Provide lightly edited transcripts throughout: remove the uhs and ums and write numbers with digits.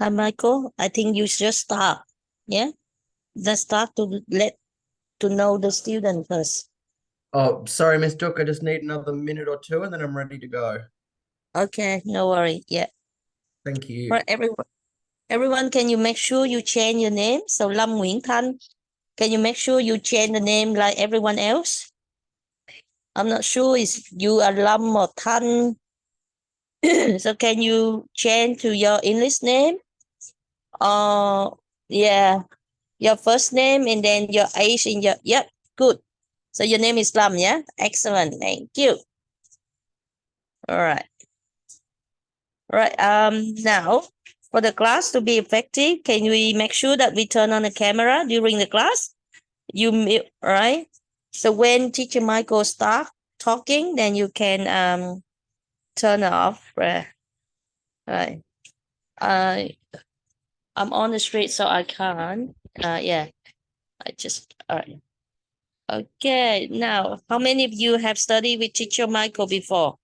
Hi, Michael. I think you just start. Yeah, just start to know the student first. Oh, sorry, Miss Duck. I just need another minute or two and then I'm ready to go. Okay, no worry. Yeah. Thank you. Right, everyone, can you make sure you change your name? So Lâm Nguyễn Thanh, can you make sure you change the name like everyone else? I'm not sure if you are Lâm or Thanh. So can you change to your English name? Yeah, your first name and then your age and your, yep, good. So your name is Lâm, yeah? Excellent. Thank you. All right. Right. Now for the class to be effective, can we make sure that we turn on the camera during the class? Right? So when teacher Michael start talking, then you can turn it off. Right. Right. I I'm on the street, so I can't. Yeah. I just all right. Okay. Now, how many of you have studied with teacher Michael before?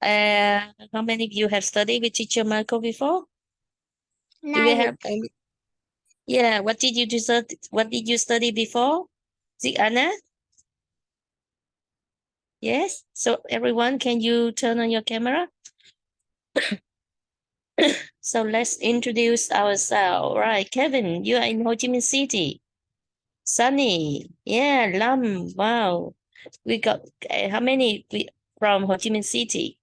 How many of you have studied with teacher Michael before? Do we have any? Yeah, what did you study? What did you study before? Is it Anna? Yes. So everyone, can you turn on your camera? So let's introduce ourselves. Right, Kevin, you are in Ho Chi Minh City. Sunny, yeah, Lam. Wow, we got how many from Ho Chi Minh City?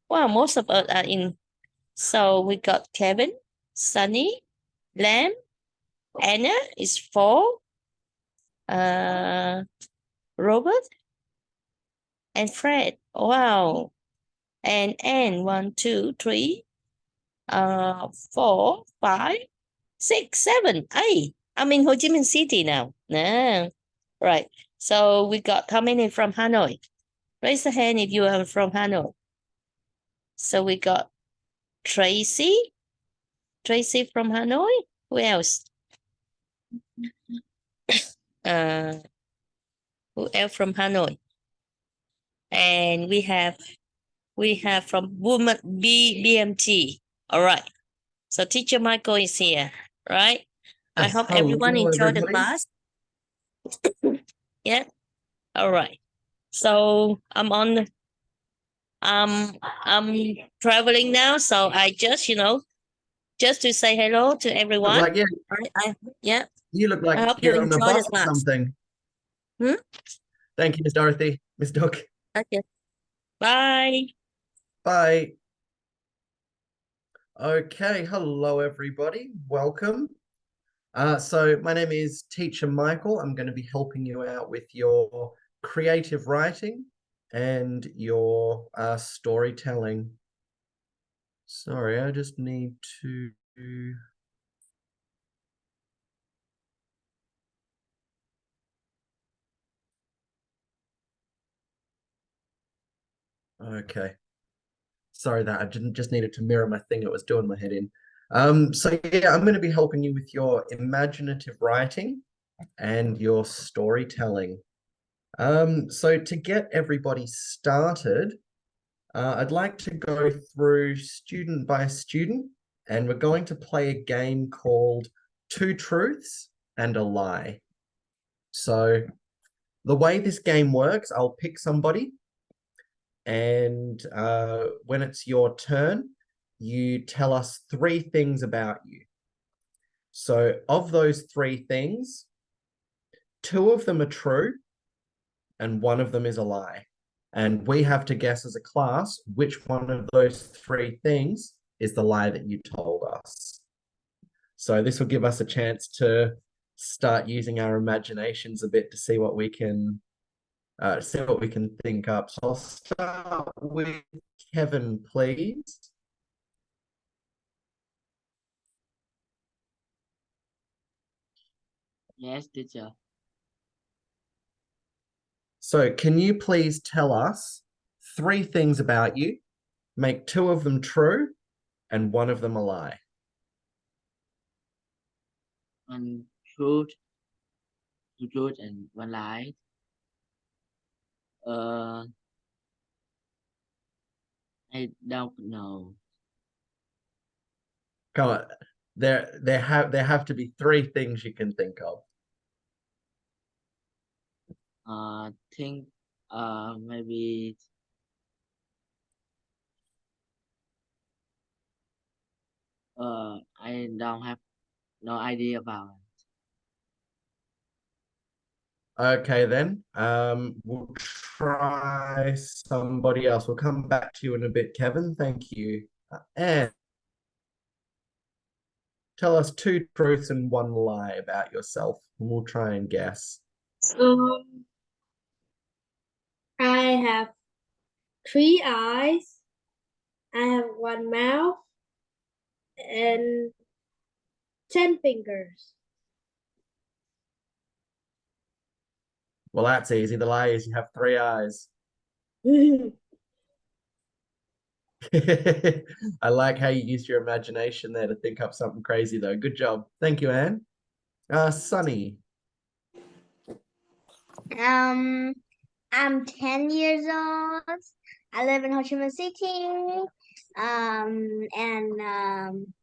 Wow, most of us are in. So we got Kevin, Sunny, Lam, Anna is 4. Uh, Robert and Fred. Wow. And Anne, 1, 2, 3, 4, 5, 6, 7, 8. I'm in Ho Chi Minh City now. Nah. Right. So we got how many from Hanoi? Raise a hand if you are from Hanoi. So we got Tracy. Tracy from Hanoi. Who else? Uh, who else from Hanoi? And we have from Woman BMT. All right. So teacher Michael is here, right? I Yes, hope everyone hello, enjoyed the everybody. class. Yeah. All right. So I'm traveling now, so I just to say hello to Look everyone. like yeah, Yeah. you look I like hope you you're on a enjoy the bus or class. something. Hmm? Thank you, Miss Dorothy. Miss Duck. Okay. Bye. Bye. Okay, hello everybody. Welcome. So my name is Teacher Michael. I'm going to be helping you out with your creative writing and your storytelling. Sorry, I just need to. Okay. Sorry that I didn't just needed to mirror my thing. It was doing my head in. So yeah, I'm going to be helping you with your imaginative writing and your storytelling. So to get everybody started, I'd like to go through student by student, and we're going to play a game called Two Truths and a Lie. So the way this game works, I'll pick somebody, and when it's your turn, you tell us 3 things about you. So of those 3 things, 2 of them are true, and 1 of them is a lie. And we have to guess as a class which one of those 3 things is the lie that you told us. So this will give us a chance to start using our imaginations a bit to see what we can think up. So I'll start with Kevin, please. Yes, teacher. So can you please tell us 3 things about you, make 2 of them true, and 1 of them a lie? One truth, two truth, and one lie. Uh, I don't know. Come on. There have to be three things you can think of. Think maybe I don't have no idea about it. Okay, then. We'll try somebody else. We'll come back to you in a bit, Kevin. Thank you. And tell us two truths and one lie about yourself, and we'll try and guess. I have 3 eyes. I have 1 mouth and 10 fingers. Well, that's easy. The lie is you have 3 eyes. I like how you used your imagination there to think up something crazy, though. Good job. Thank you, Anne. Sunny. I'm 10 years old. I live in Ho Chi Minh City.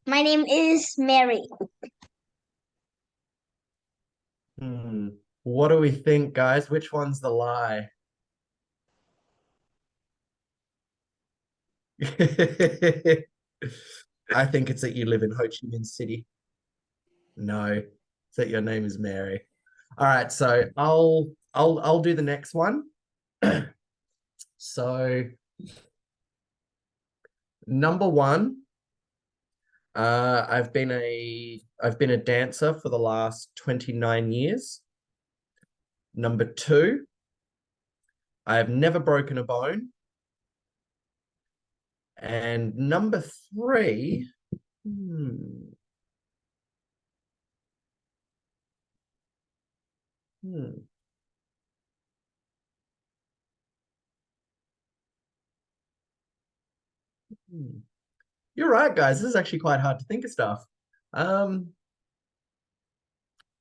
My name is Mary. What do we think, guys? Which one's the lie? I think it's that you live in Ho Chi Minh City. No, it's that your name is Mary. All right, so I'll do the next one. So number one, I've been a dancer for the last 29 years. Number two, I have never broken a bone. And number three, You're right, guys. This is actually quite hard to think of stuff. All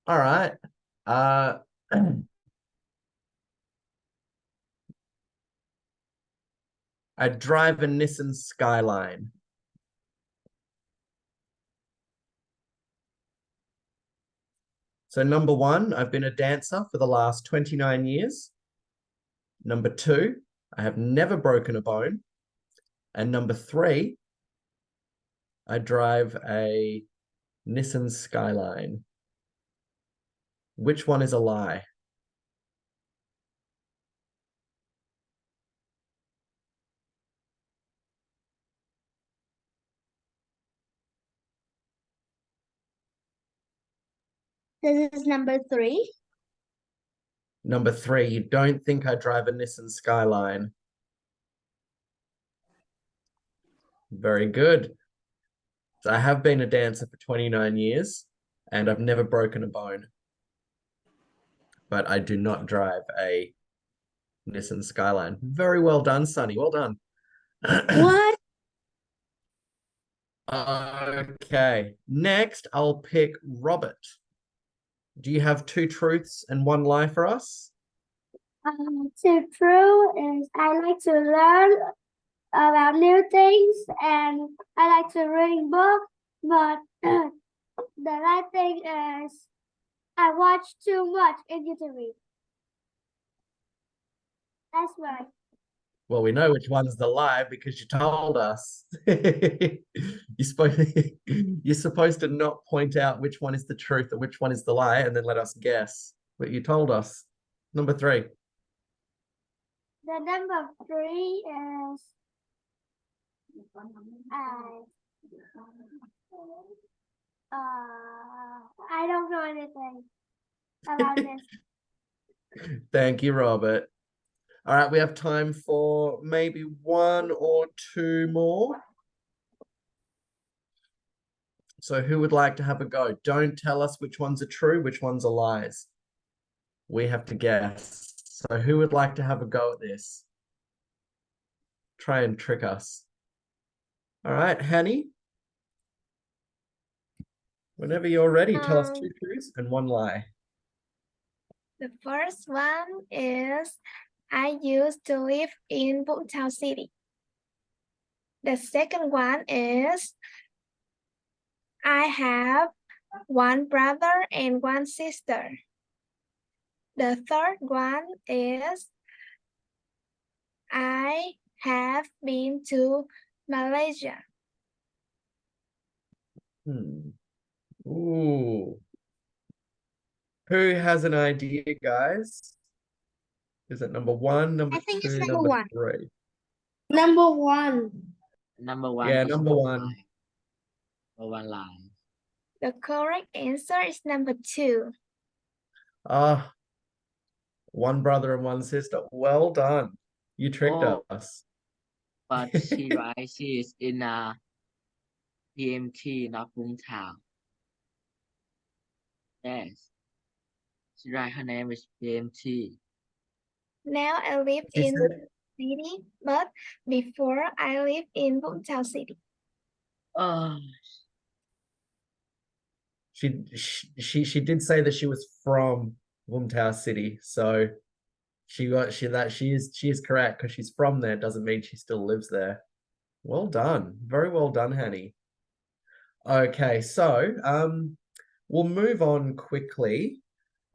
right. I drive a Nissan Skyline. So number one, I've been a dancer for the last 29 years. Number two, I have never broken a bone. And number three, I drive a Nissan Skyline. Which one is a lie? This is number 3. Number three, you don't think I drive a Nissan Skyline. Very good. So I have been a dancer for 29 years and I've never broken a bone. But I do not drive a Nissan Skyline. Very well done, Sunny. Well done. What? Okay. Next, I'll pick Robert. Do you have two truths and one lie for us? The truth is I like to learn about new things and I like to read books, but the right thing is I watch too much in YouTube. That's right. Well, we know which one's the lie because you told us. You're supposed to not point out which one is the truth and which one is the lie and then let us guess. But you told us. Number three. The number 3 is I don't know anything about this. Thank you, Robert. All right, we have time for maybe one or two more. So who would like to have a go? Don't tell us which ones are true, which ones are lies. We have to guess. So who would like to have a go at this? Try and trick us. All right, Hanny. Whenever you're ready, tell us two truths and one lie. The first one is I used to live in Boomtown City. The second one is I have one brother and one sister. The third one is I have been to Malaysia. Ooh. Who has an idea, guys? Is it number one, number I think two, it's number number one. three? Number one. Number one. Yeah, is number one. line. Number one line. The correct answer is number 2. Ah, one brother and one sister. Well done. You tricked Oh. us. But she right, she is in PMT, not Boomtown. Yes. She right, her name is PMT. Now I live She in said city, but before I live in Boomtown City. Oh, she did say that she was from Wumtao City, so she is correct because she's from there. Doesn't mean she still lives there. Well done, very well done, Hanny. Okay, so we'll move on quickly,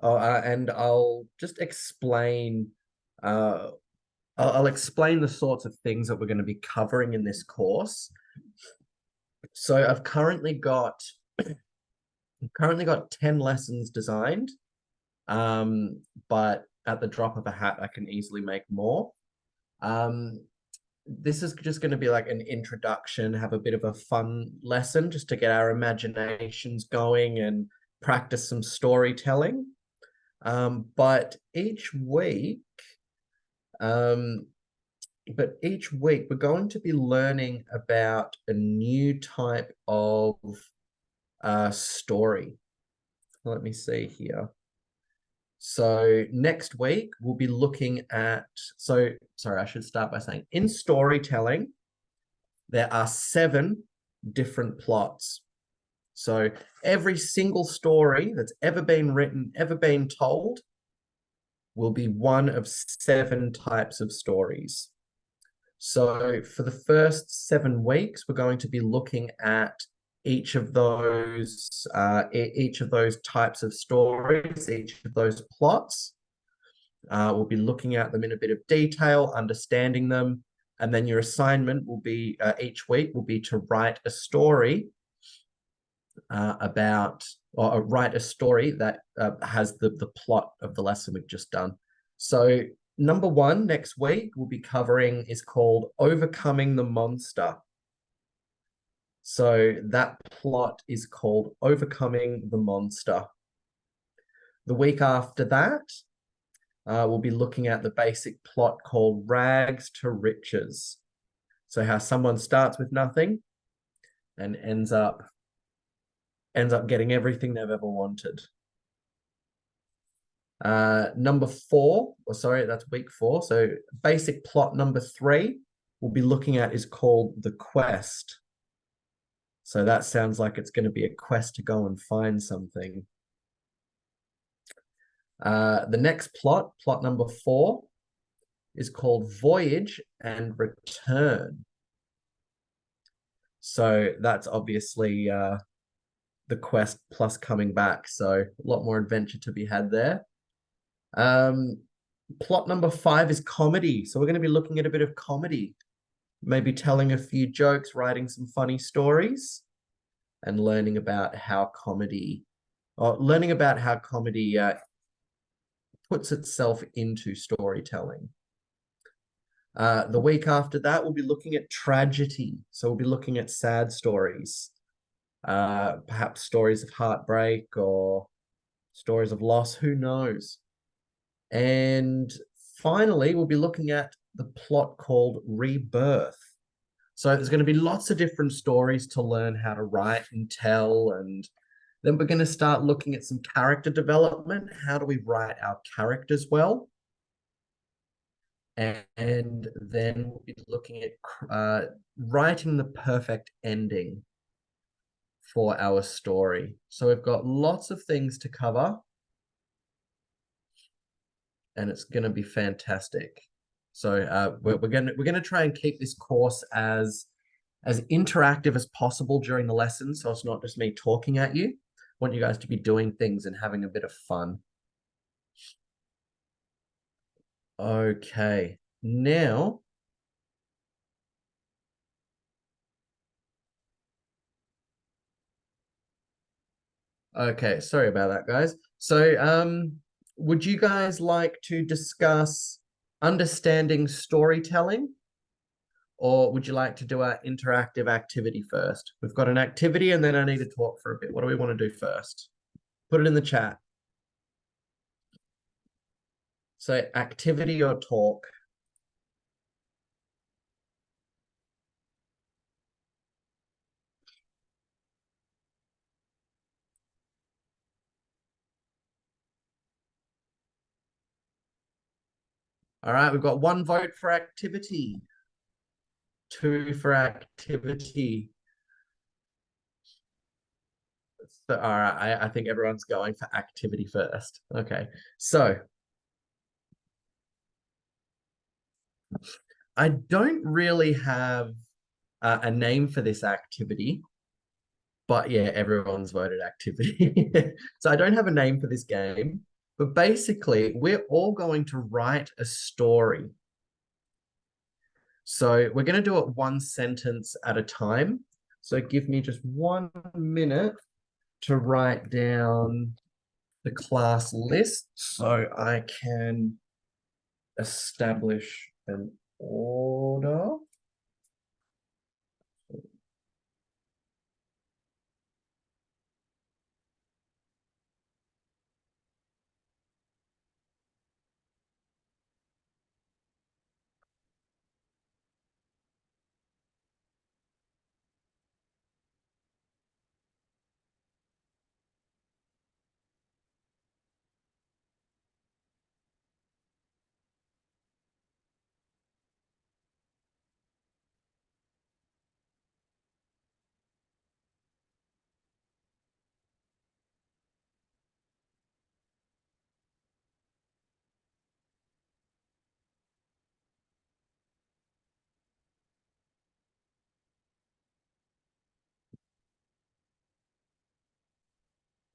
and I'll just explain. I'll explain the sorts of things that we're going to be covering in this course. So I've currently got 10 lessons designed, but at the drop of a hat, I can easily make more. This is just going to be like an introduction, have a bit of a fun lesson just to get our imaginations going and practice some storytelling. But each week, we're going to be learning about a new type of story. Let me see here. So next week we'll be looking at, sorry, I should start by saying in storytelling, there are 7 different plots. So every single story that's ever been written, ever been told, will be one of 7 types of stories. So for the first 7 weeks, we're going to be looking at each of those types of stories, each of those plots. We'll be looking at them in a bit of detail, understanding them, and then your assignment will be each week will be to write a story write a story that has the plot of the lesson we've just done. So number 1 next week we'll be covering is called Overcoming the Monster. So that plot is called Overcoming the Monster. The week after that, we'll be looking at the basic plot called Rags to Riches. So how someone starts with nothing and ends up getting everything they've ever wanted. Number 4, that's week 4. So basic plot number 3 we'll be looking at is called The Quest. So that sounds like it's going to be a quest to go and find something. The next plot number 4, is called Voyage and Return. So that's obviously the quest plus coming back. So a lot more adventure to be had there. Plot number 5 is comedy. So we're going to be looking at a bit of comedy, maybe telling a few jokes, writing some funny stories, and learning about how comedy puts itself into storytelling. The week after that, we'll be looking at tragedy. So we'll be looking at sad stories, perhaps stories of heartbreak or stories of loss, who knows? And finally, we'll be looking at the plot called Rebirth. So there's going to be lots of different stories to learn how to write and tell, and then we're going to start looking at some character development. How do we write our characters well? And then we'll be looking at writing the perfect ending for our story. So we've got lots of things to cover, and it's going to be fantastic. So we're going to try and keep this course as as interactive as possible during the lesson, so it's not just me talking at you. I want you guys to be doing things and having a bit of fun. Okay, now okay, sorry about that, guys. So, would you guys like to discuss understanding storytelling, or would you like to do our interactive activity first? We've got an activity and then I need to talk for a bit. What do we want to do first? Put it in the chat. So, activity or talk? All right, we've got 1 vote for activity, 2 for activity. So, all right, I think everyone's going for activity first. Okay, so I don't really have a name for this activity, but yeah, everyone's voted activity. So I don't have a name for this game, but basically we're all going to write a story. So we're going to do it 1 sentence at a time. So give me just 1 minute to write down the class list so I can establish an order.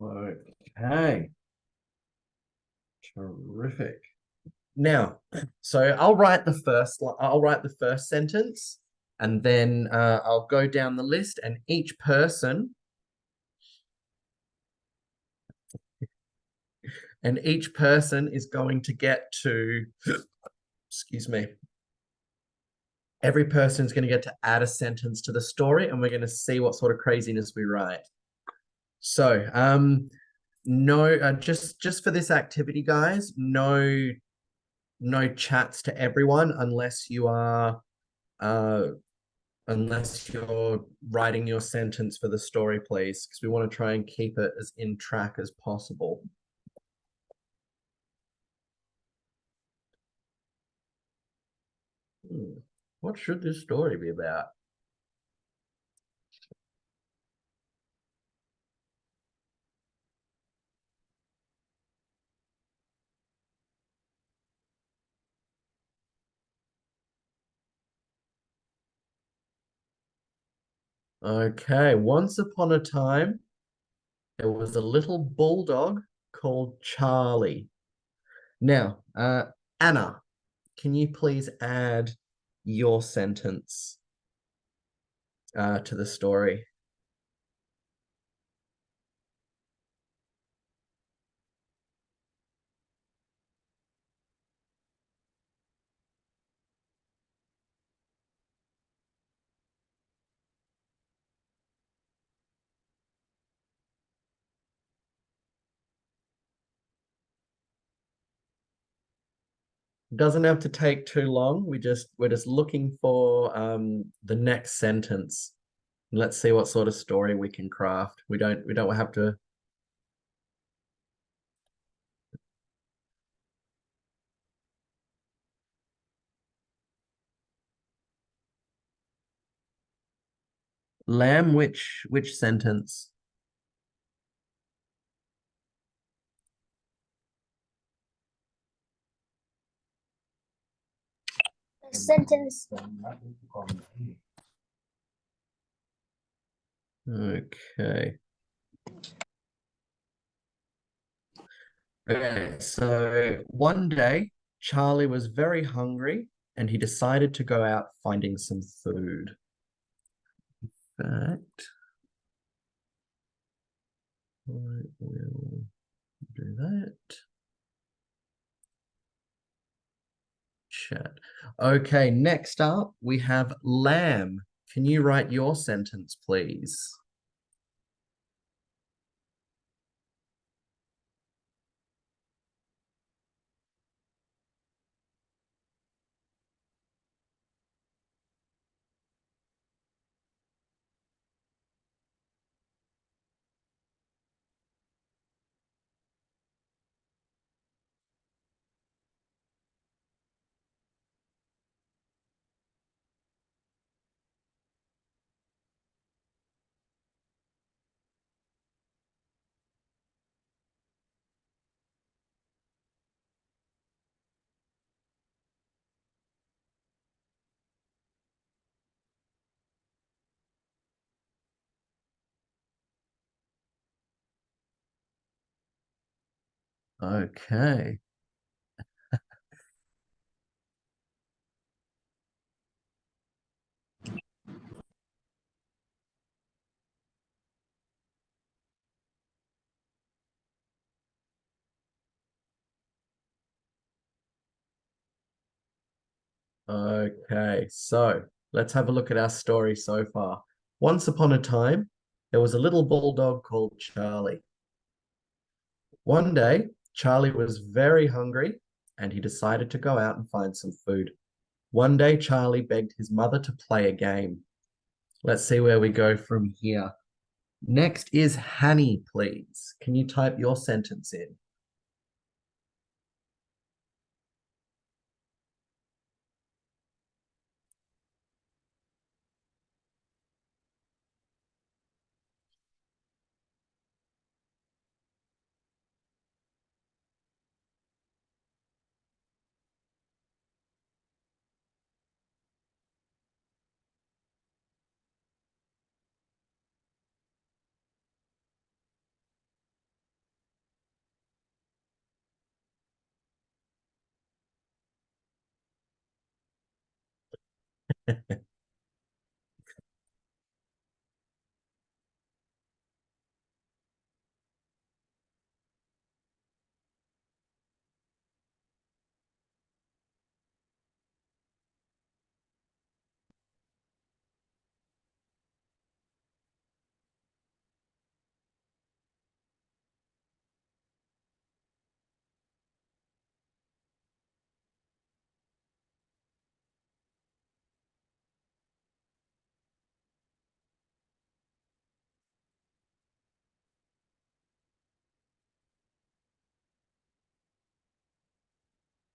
Okay. Terrific. Now, so I'll write the first sentence, and then I'll go down the list, and each person is going to get to, excuse me, every person's going to get to add a sentence to the story, and we're going to see what sort of craziness we write. So, no, just for this activity, guys, no chats to everyone unless you're writing your sentence for the story, please, because we want to try and keep it as in track as possible. What should this story be about? Okay, once upon a time, there was a little bulldog called Charlie. Now, Anna, can you please add your sentence to the story? Doesn't have to take too long. We're just looking for the next sentence. Let's see what sort of story we can craft. We don't have to. Lamb, which sentence? The sentence. Okay. Okay, so one day Charlie was very hungry and he decided to go out finding some food. In fact, I will do that. Chat. Okay, next up we have lamb. Can you write your sentence, please? Okay. Okay, so let's have a look at our story so far. Once upon a time, there was a little bulldog called Charlie. One day, Charlie was very hungry and he decided to go out and find some food. One day, Charlie begged his mother to play a game. Let's see where we go from here. Next is Hanny, please. Can you type your sentence in?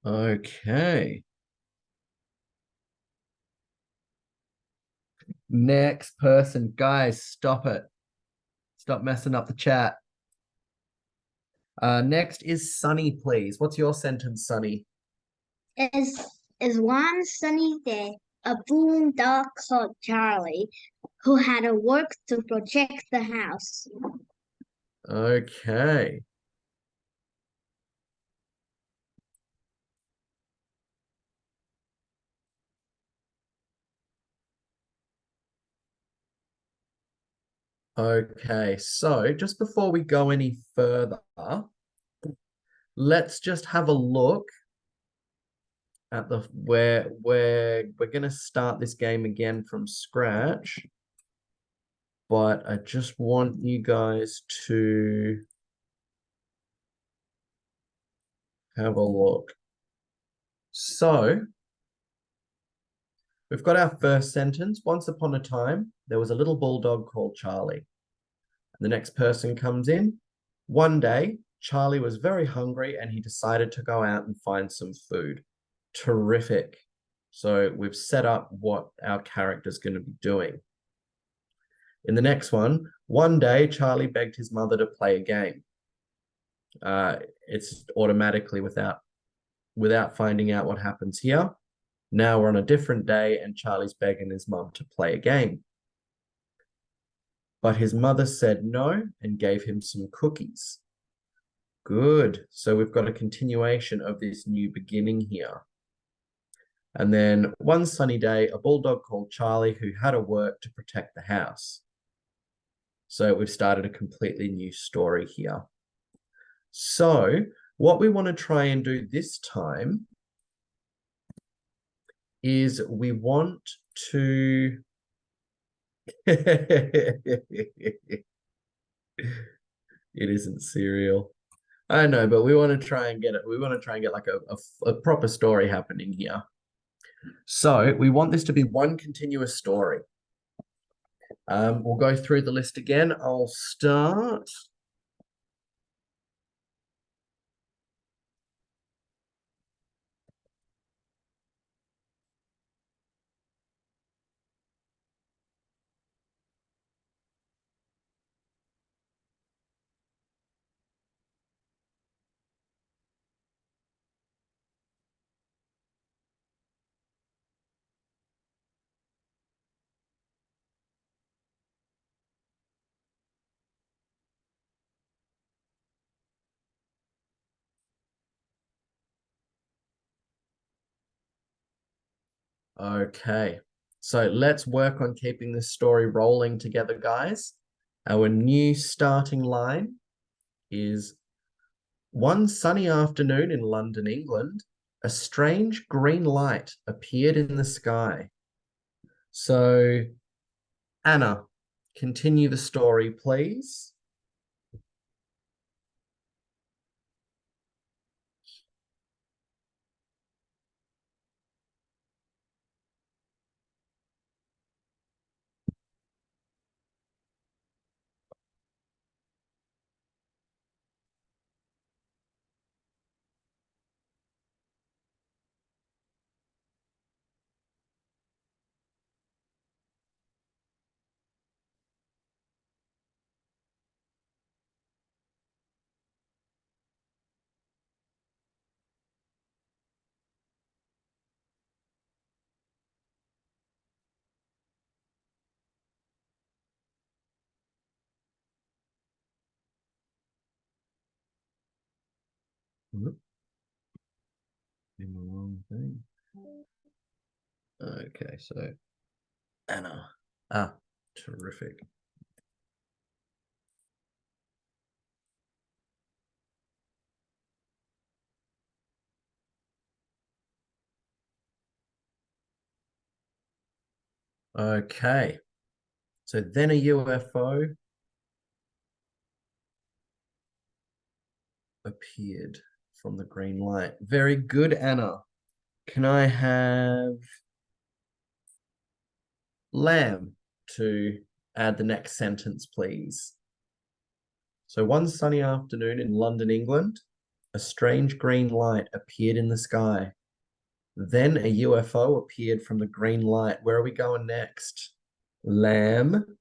Okay. Next person. Guys, stop it. Stop messing up the chat. Next is Sunny, please. What's your sentence, Sunny? Is one sunny day, a boondog called Charlie, who had to work to protect the house. Okay. Okay, so just before we go any further, let's just have a look at the where we're gonna start this game again from scratch. But I just want you guys to have a look. So we've got our first sentence. Once upon a time, there was a little bulldog called Charlie. And the next person comes in. One day, Charlie was very hungry and he decided to go out and find some food. Terrific. So we've set up what our character's going to be doing. In the next one day, Charlie begged his mother to play a game. It's automatically without finding out what happens here. Now we're on a different day and Charlie's begging his mom to play a game. but his mother said no and gave him some cookies. Good. So we've got a continuation of this new beginning here. And then one sunny day, a bulldog called Charlie who had to work to protect the house. So we've started a completely new story here. So what we want to try and do this time is we want to it isn't cereal. I know, but we want to try and get it. We want to try and get like a proper story happening here. So we want this to be one continuous story. We'll go through the list again. I'll start. Okay, so let's work on keeping this story rolling together, guys. Our new starting line is one sunny afternoon in London, England, a strange green light appeared in the sky. So, Anna, continue the story, please. In the wrong thing. Okay, so Anna. Terrific. Okay, so then a UFO appeared from the green light. Very good, Anna. Can I have Lamb to add the next sentence, please? So one sunny afternoon in London, England, a strange green light appeared in the sky. Then a UFO appeared from the green light. Where are we going next? Lamb.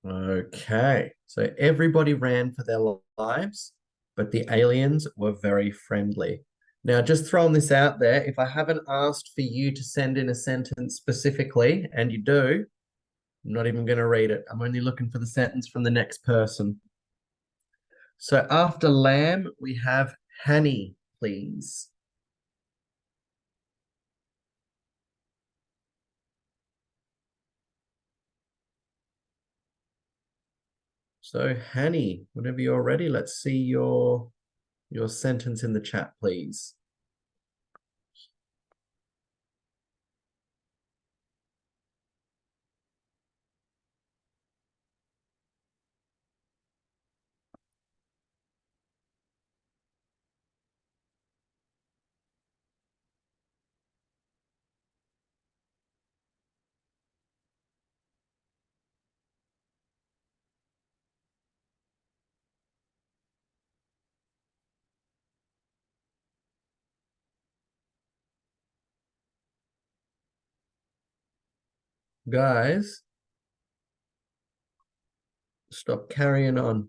Okay, so everybody ran for their lives, but the aliens were very friendly. Now, just throwing this out there, if I haven't asked for you to send in a sentence specifically, and you do, I'm not even going to read it. I'm only looking for the sentence from the next person. So after lamb, we have honey, please. So honey, whenever you're ready, let's see your sentence in the chat, please. Guys, stop carrying on.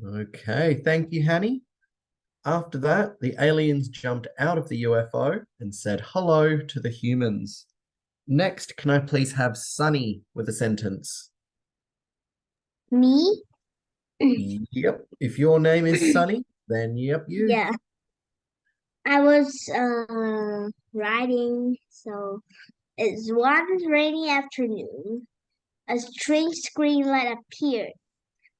Okay, thank you, Hanny. After that, the aliens jumped out of the UFO and said hello to the humans. Next, can I please have Sunny with a sentence? Me? Yep. If your name is Sunny, then yep, you. Yeah. I was writing, so it's one rainy afternoon. A strange green light appeared.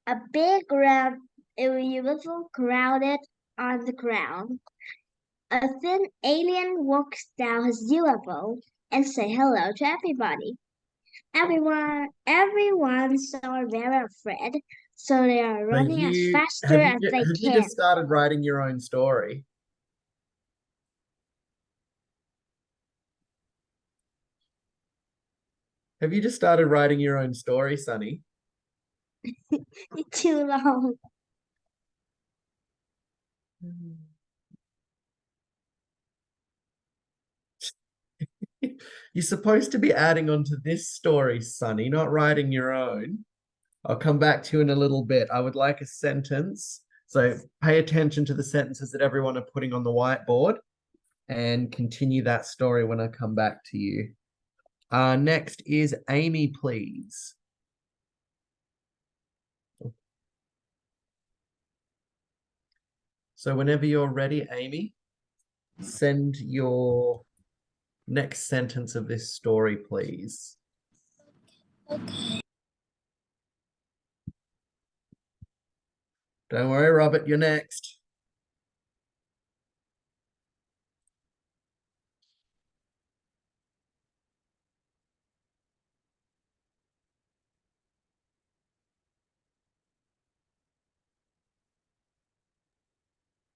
A big round UFO crowded on the ground. A thin alien walks down his UFO and say hello to everybody. Everyone's are very afraid, so they are So running as you faster as they have you can. just started writing your own story? Have you just started writing your own story, Sunny? Too long. You're supposed to be adding on to this story, Sunny, not writing your own. I'll come back to you in a little bit. I would like a sentence. So pay attention to the sentences that everyone are putting on the whiteboard and continue that story when I come back to you. Next is Amy, please. So whenever you're ready, Amy, send your next sentence of this story, please. Don't worry, Robert, you're next.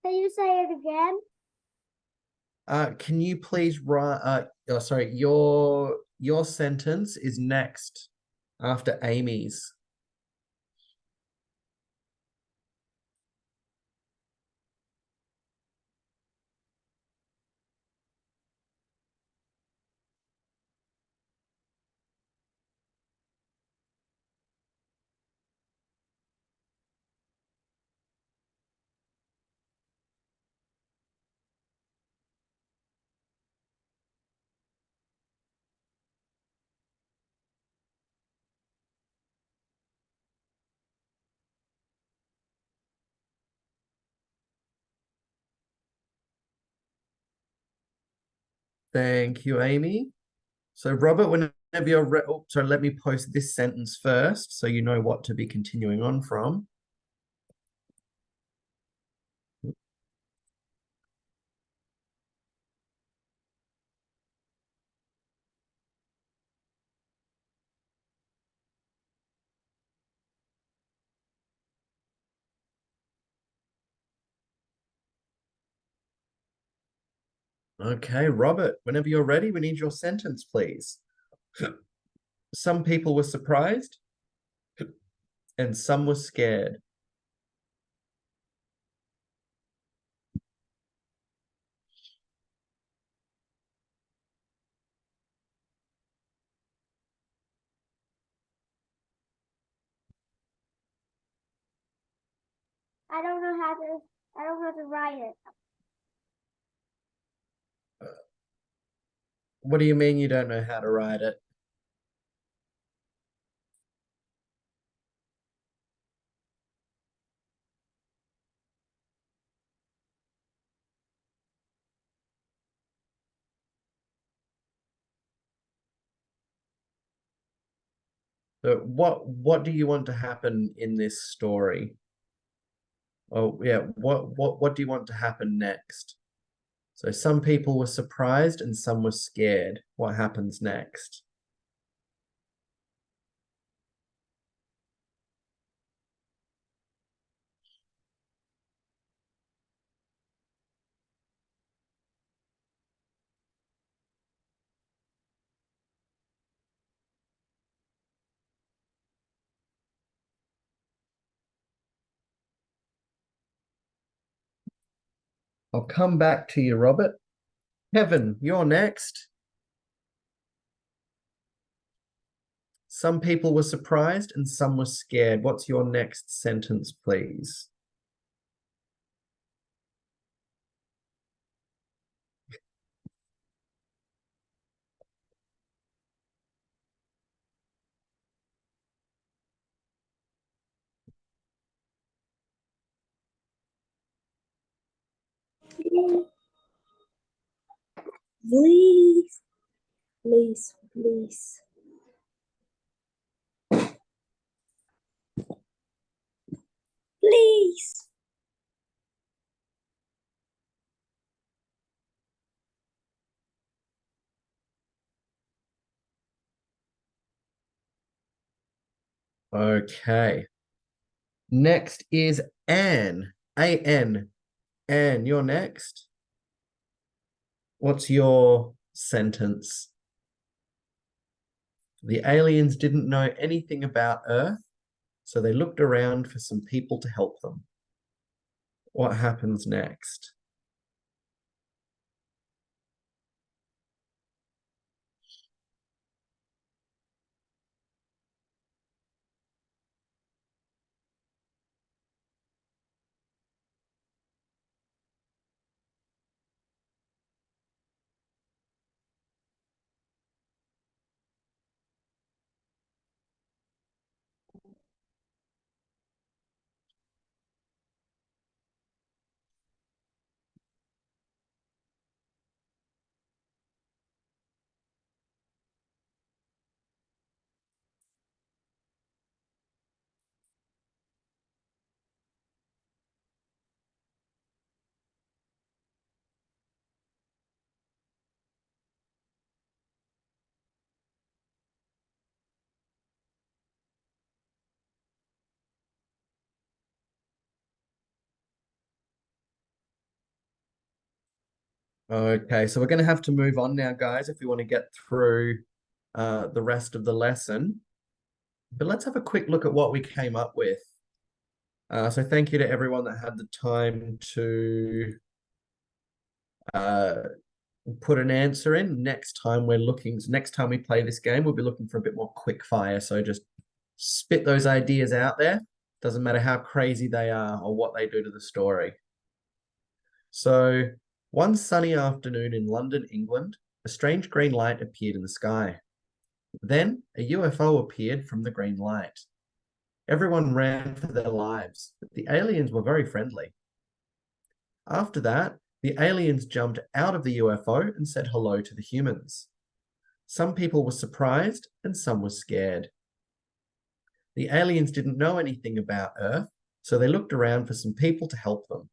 Can you say it again? Can you please write, sorry, your sentence is next after Amy's. Thank you, Amy. So, Robert, whenever you're so let me post this sentence first so you know what to be continuing on from. Okay, Robert, whenever you're ready, we need your sentence, please. Some people were surprised and some were scared. I don't know how to. I don't know how to write it. What do you mean you don't know how to write it? So what do you want to happen in this story? Oh yeah, what do you want to happen next? So some people were surprised and some were scared. What happens next? I'll come back to you, Robert. Kevin, you're next. Some people were surprised and some were scared. What's your next sentence, please? Please, please, please. Please. Okay. Next is Anne. A-N. Anne, you're next. What's your sentence? The aliens didn't know anything about Earth, so they looked around for some people to help them. What happens next? Okay, so we're going to have to move on now, guys, if we want to get through the rest of the lesson. But let's have a quick look at what we came up with. So thank you to everyone that had the time to put an answer in. Next time we play this game, we'll be looking for a bit more quick fire. So just spit those ideas out there. Doesn't matter how crazy they are or what they do to the story. So one sunny afternoon in London, England, a strange green light appeared in the sky. Then a UFO appeared from the green light. Everyone ran for their lives, but the aliens were very friendly. After that, the aliens jumped out of the UFO and said hello to the humans. Some people were surprised and some were scared. The aliens didn't know anything about Earth, so they looked around for some people to help them.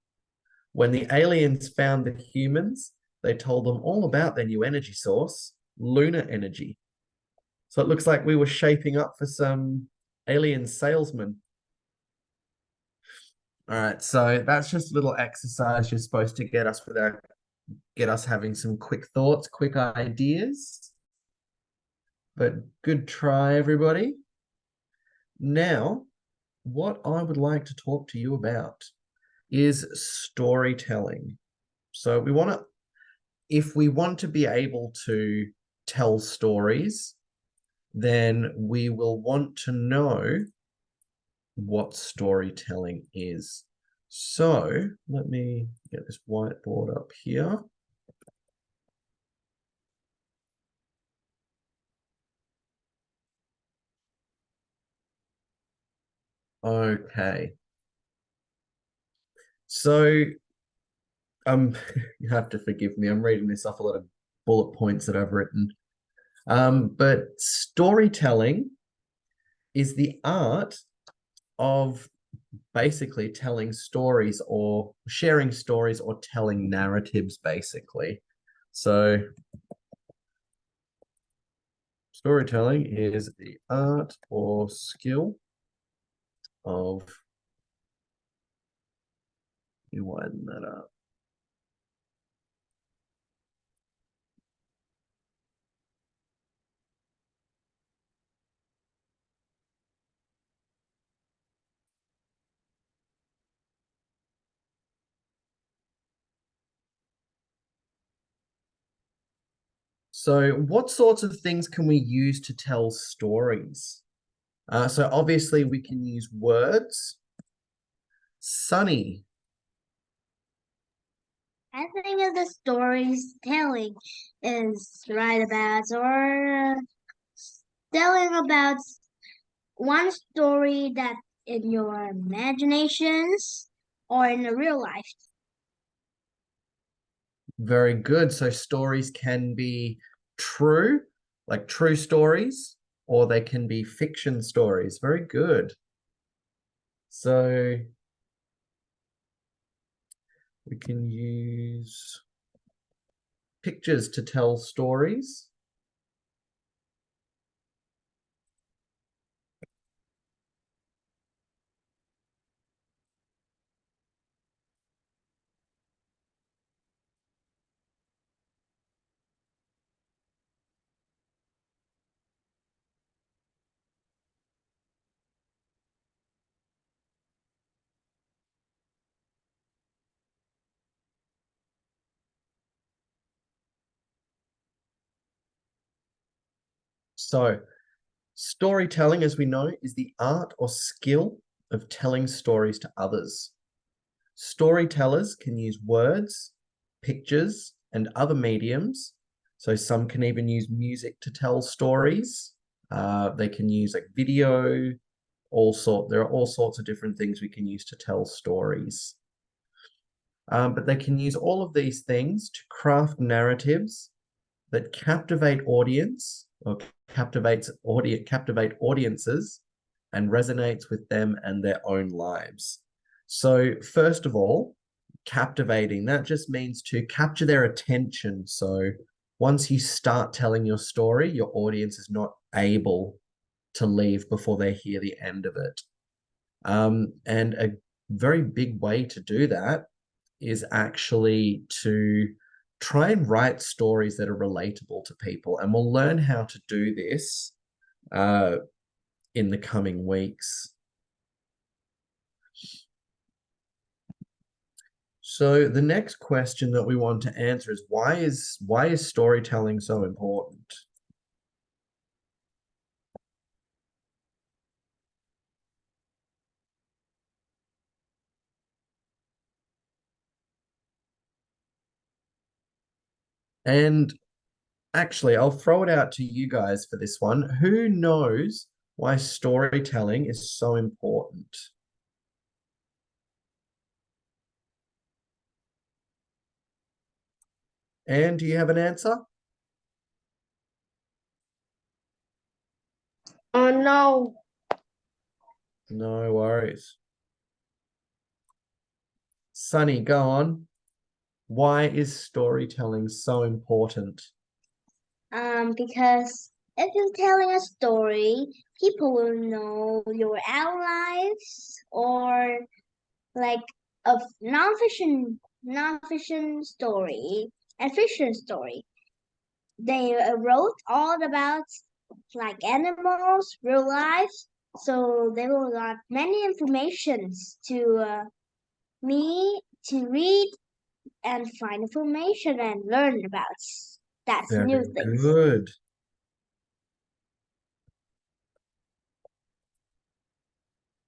When the aliens found the humans, they told them all about their new energy source, lunar energy. So it looks like we were shaping up for some alien salesmen. All right, so that's just a little exercise you're supposed to get us having some quick thoughts, quick ideas. But good try, everybody. Now, what I would like to talk to you about is storytelling. So if we want to be able to tell stories, then we will want to know what storytelling is. So let me get this whiteboard up here. Okay. So you have to forgive me. I'm reading this off a lot of bullet points that I've written. But storytelling is the art of basically telling stories or sharing stories or telling narratives, basically. So storytelling is the art or skill of, you widen that up. So what sorts of things can we use to tell stories? So obviously we can use words. Sunny. I think of the stories telling is right about or telling about one story that in your imaginations or in the real life. Very good. So stories can be true, like true stories, or they can be fiction stories. Very good. So we can use pictures to tell stories. So storytelling, as we know, is the art or skill of telling stories to others. Storytellers can use words, pictures, and other mediums. So some can even use music to tell stories. They can use like video, there are all sorts of different things we can use to tell stories. But they can use all of these things to craft narratives that captivate captivate audiences and resonates with them and their own lives. So first of all, captivating, that just means to capture their attention. So once you start telling your story, your audience is not able to leave before they hear the end of it. And a very big way to do that is actually to try and write stories that are relatable to people. And we'll learn how to do this in the coming weeks. So the next question that we want to answer is why is storytelling so important? And actually, I'll throw it out to you guys for this one. Who knows why storytelling is so important? And do you have an answer? Oh no. No worries. Sunny, go on. Why is storytelling so important? Because if you're telling a story, people will know your our lives or like a non-fiction story and fiction story. They wrote all about like animals, real life, so they will got many informations to me to read and find information and learn about that's Very new things. good.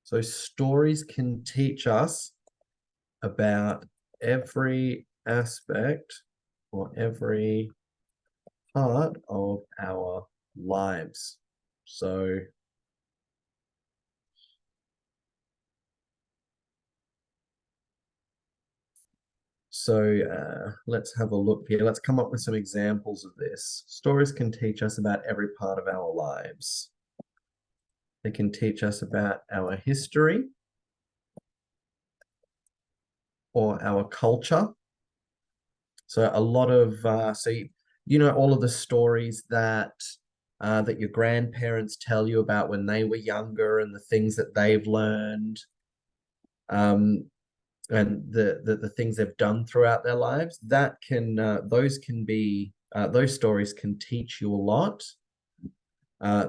So stories can teach us about every aspect or every part of our lives. So let's have a look here. Let's come up with some examples of this. Stories can teach us about every part of our lives. They can teach us about our history or our culture. So a lot of all of the stories that that your grandparents tell you about when they were younger and the things that they've learned, and the things they've done throughout their lives. That can those stories can teach you a lot.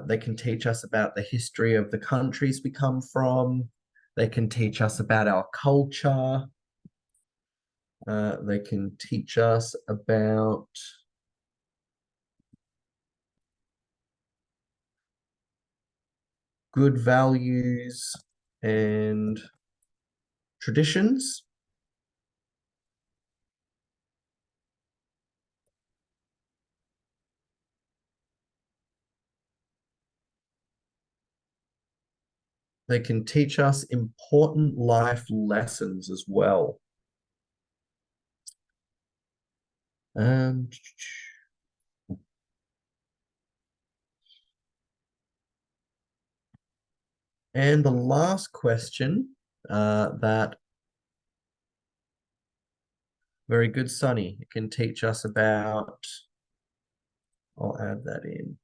They can teach us about the history of the countries we come from. They can teach us about our culture. They can teach us about good values and traditions. They can teach us important life lessons as well. And the last question that very good, Sunny. It can teach us about, I'll add that in.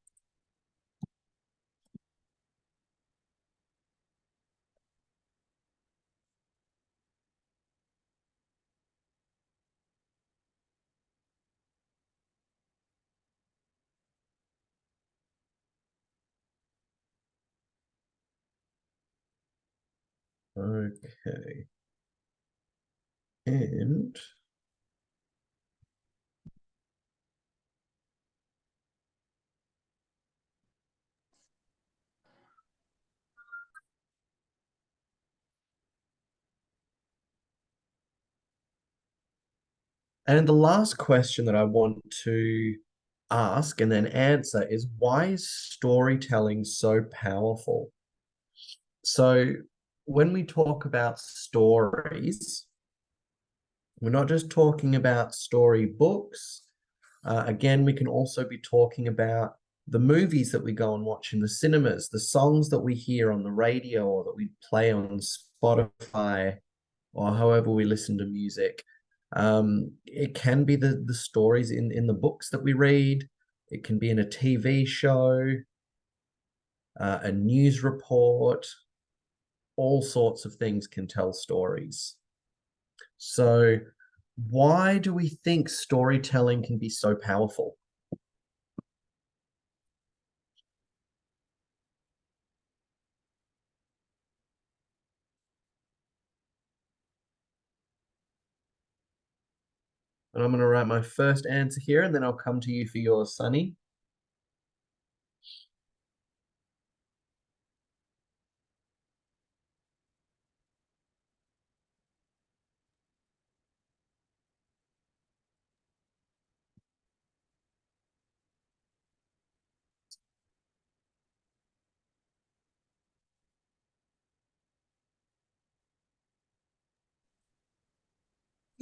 Okay. And the last question that I want to ask and then answer is, why is storytelling so powerful? So when we talk about stories, we're not just talking about story books. Again, we can also be talking about the movies that we go and watch in the cinemas, the songs that we hear on the radio or that we play on Spotify or however we listen to music. It can be the stories in the books that we read. It can be in a TV show, a news report. All sorts of things can tell stories. So why do we think storytelling can be so powerful? And I'm going to write my first answer here, and then I'll come to you for yours, Sunny.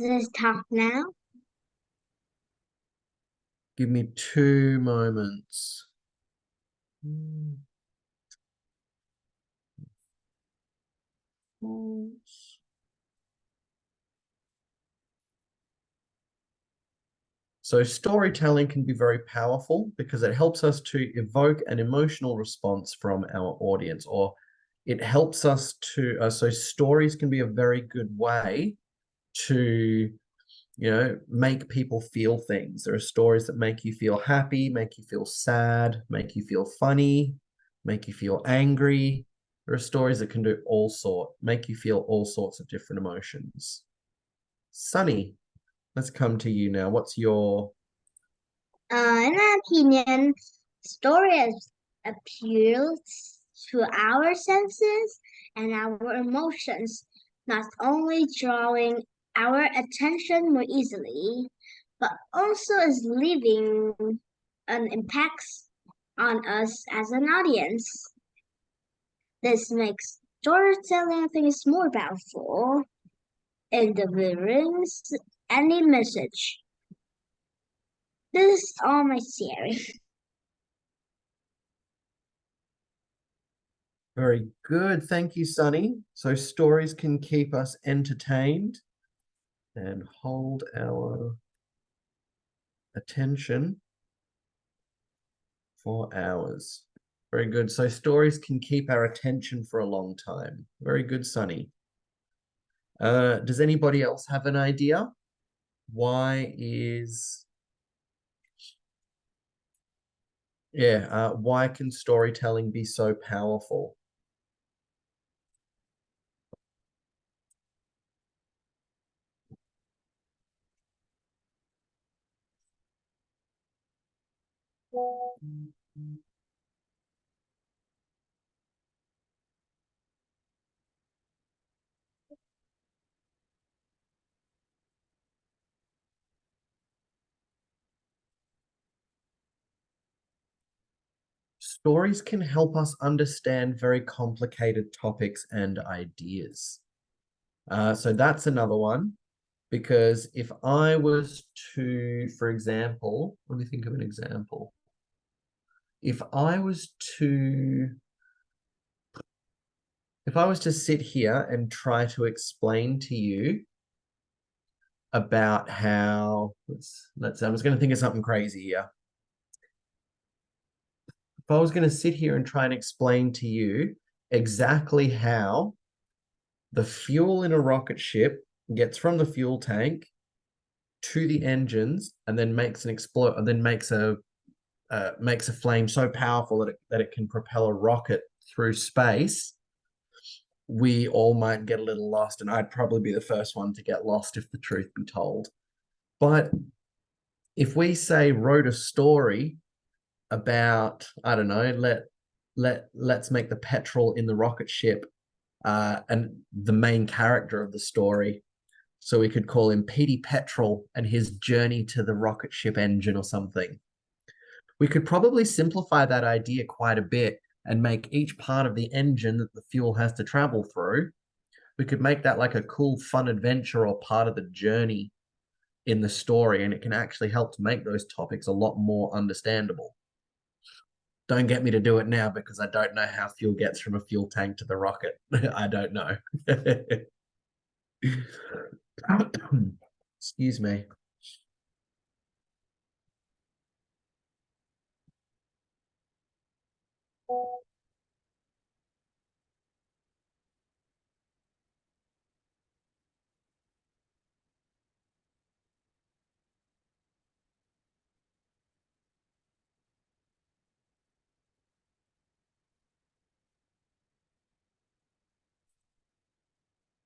Let's talk now. Give me 2 moments. So storytelling can be very powerful because it helps us to evoke an emotional response from our audience, or it helps us to, so stories can be a very good way to, make people feel things. There are stories that make you feel happy, make you feel sad, make you feel funny, make you feel angry. There are stories that can make you feel all sorts of different emotions. Sunny, let's come to you now. What's your... In my opinion, stories appeals to our senses and our emotions, not only drawing our attention more easily, but also is leaving an impact on us as an audience. This makes storytelling things more powerful in delivering any message. This is all my theory. Very good. Thank you, Sunny. So stories can keep us entertained and hold our attention for hours. Very good. So stories can keep our attention for a long time. Very good, Sunny. Does anybody else have an idea? Why can storytelling be so powerful? Stories can help us understand very complicated topics and ideas. So that's another one, because if I was to, for example, let me think of an example. If I was to sit here and try to explain to you about how, let's I was going to think of something crazy here. If I was going to sit here and try and explain to you exactly how the fuel in a rocket ship gets from the fuel tank to the engines and then makes an explode, and then makes a flame so powerful that it can propel a rocket through space, we all might get a little lost, and I'd probably be the first one to get lost if the truth be told. But if we say wrote a story about, I don't know, let's make the petrol in the rocket ship and the main character of the story. So we could call him Petey Petrol and his journey to the rocket ship engine or something. We could probably simplify that idea quite a bit and make each part of the engine that the fuel has to travel through. We could make that like a cool, fun adventure or part of the journey in the story, and it can actually help to make those topics a lot more understandable. Don't get me to do it now because I don't know how fuel gets from a fuel tank to the rocket. I don't know. Excuse me.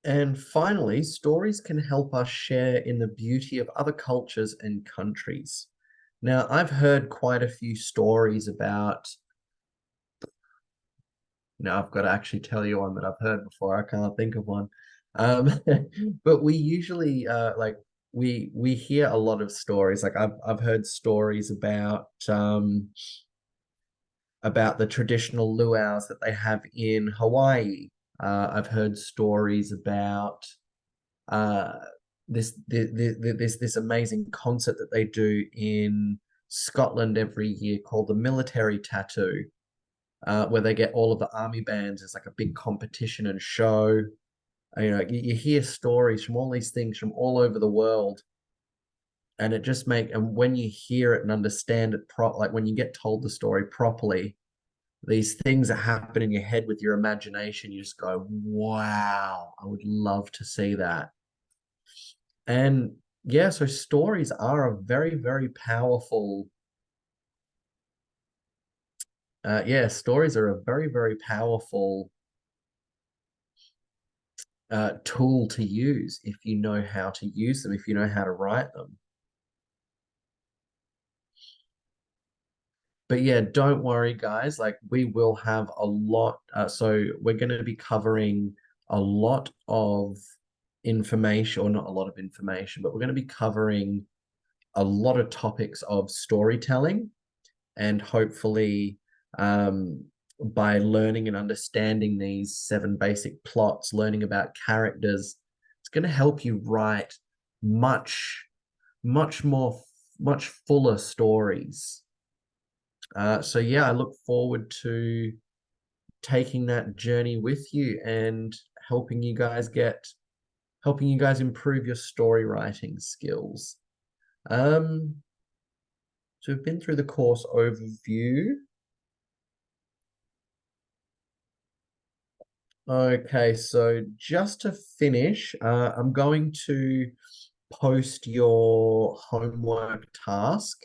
And finally, stories can help us share in the beauty of other cultures and countries. Now, I've heard quite a few stories about, now I've got to actually tell you one that I've heard before. I can't think of one. But we usually we hear a lot of stories. Like I've heard stories about the traditional luau's that they have in Hawaii. I've heard stories about this amazing concert that they do in Scotland every year called the Military Tattoo, where they get all of the army bands. It's like a big competition and show. You know, you hear stories from all these things from all over the world, and and when you hear it and understand it like when you get told the story properly, these things that happen in your head with your imagination, you just go, wow, I would love to see that. And yeah, so stories are a very, very powerful, stories are a very, very powerful tool to use if you know how to use them, if you know how to write them. But yeah, don't worry, guys. Like we will have a lot. So we're going to be covering a lot of information, or not a lot of information, but we're going to be covering a lot of topics of storytelling, and hopefully by learning and understanding these 7 basic plots, learning about characters, it's going to help you write much fuller stories. So yeah, I look forward to taking that journey with you and helping you guys improve your story writing skills. So we've been through the course overview. Okay, so just to finish, I'm going to post your homework task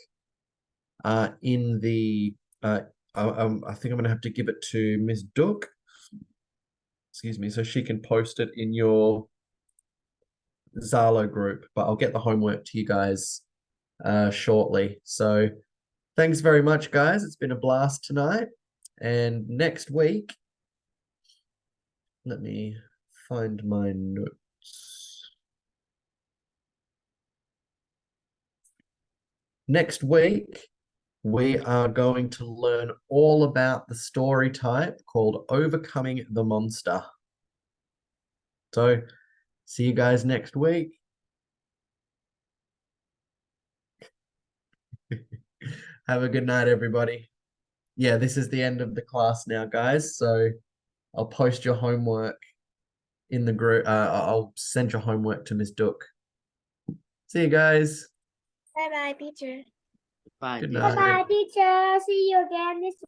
in the I think I'm gonna have to give it to Miss Duck. Excuse me, so she can post it in your Zalo group, but I'll get the homework to you guys shortly. So thanks very much, guys. It's been a blast tonight. And next week, let me find my notes. Next week, we are going to learn all about the story type called Overcoming the Monster. So, see you guys next week. Have a good night, everybody. Yeah, this is the end of the class now, guys. So I'll post your homework in the group. I'll send your homework to Miss Duck. See you guys. Bye bye, teacher. Bye. Good teacher. night. Bye bye, teacher. See you again next